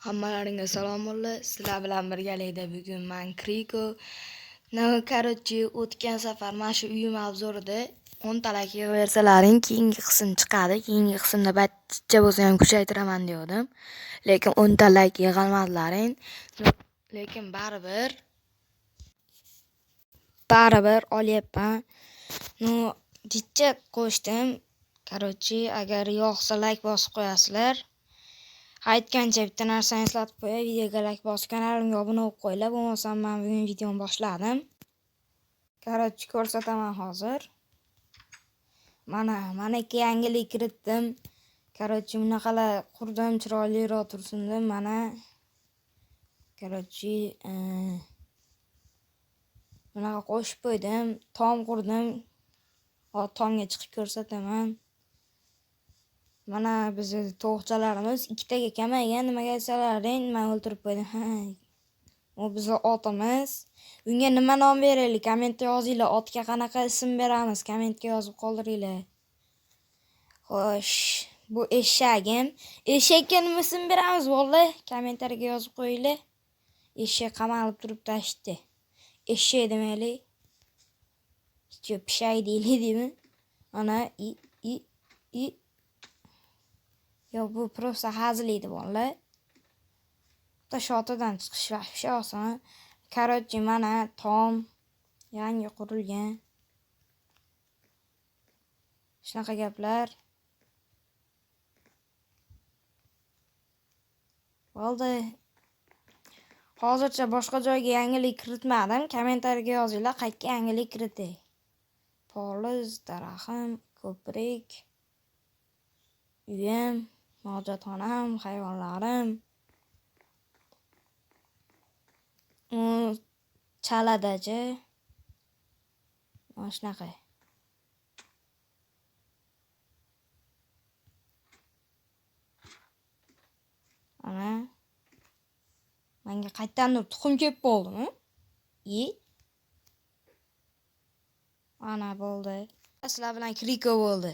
Hammalaringga salomlar. Sizlar bilan birgalikda bugun men Kriko. Короче, o'tgan safar mana shu uyim obzorida 10 talak yig'aversalaring keyingi qism chiqadi. Keyingi qismda batcha bo'lsa ham kuchaytiraman degandim. Lekin 10 talak yig'olmadilaring. Lekin baribir olyapman. Dicha qo'shdim. Короче, agar yoqsa like bosib qo'yasizlar. Aytgancha bitta narsani eslatib qo'yay, videoga like bosib kanalimga obuna bo'lib qo'yinglar. Bo'lmasam men bugun videoni boshladim. Короче, ko'rsataman hozir. Mana ikki yangilik kiritdim. Короче, bunaqalar qurdim, chiroyliroq tursin deb mana. Короче, bunaqa qo'shib qo'ydim, tom qurdim. Hozir tomga chiqib ko'rsataman. Mana bizning tovuqchalarimiz ikkitaga kamaygan, nimaga desalaring, men o'ltirib qo'ydim. U bizning otimiz. Bunga nima nom beraylik? Kommentda yozinglar. Otga qanaqa ism beramiz? Kommentga yozib qoldiringlar. Xo'sh, bu eshagim. Eshakka nima ism beramiz? Vallahi kommentlarga yozib qo'yinglar. Eshak qamalib turib tashdi. Eshak demaylik. Pishay deylikmi? Ana i Yo, bu просто hazil edi vallahi. Tashotadan chiqish vahshiy oson. Короче, mana tom yangi qurilgan. Shunaqa gaplar. Bo'ldi. Hozircha boshqa joyga yangilik kiritmadim. Kommentariyaga yozinglar, qayerga yangilik kiritay. Poliz, daraxtim, ko'prik, uyim, hojatxonam, hayvonlarim. Chaladachi. Mana shunaqa. Ana. Menga qayerdandir tuxum kelib qoldimi? Ana bo'ldi. Sizlar bilan Kriko bo'ldi.